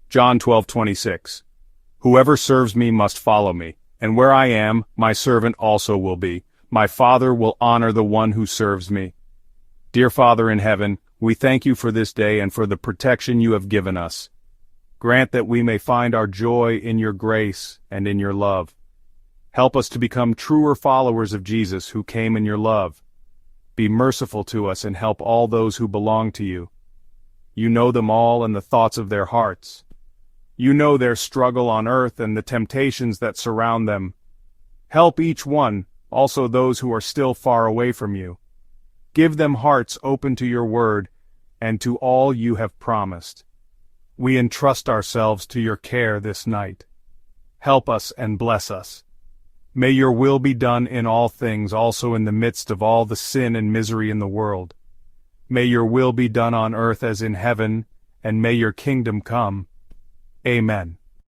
John 12:26. Whoever serves me must follow me, and where I am, my servant also will be. My Father will honor the one who serves me. Dear Father in heaven, we thank you for this day and for the protection you have given us. Grant that we may find our joy in your grace and in your love. Help us to become truer followers of Jesus who came in your love. Be merciful to us and help all those who belong to you. You know them all and the thoughts of their hearts. You know their struggle on earth and the temptations that surround them. Help each one, also those who are still far away from you. Give them hearts open to your word and to all you have promised. We entrust ourselves to your care this night. Help us and bless us. May your will be done in all things, also in the midst of all the sin and misery in the world. May your will be done on earth as in heaven, and may your kingdom come. Amen.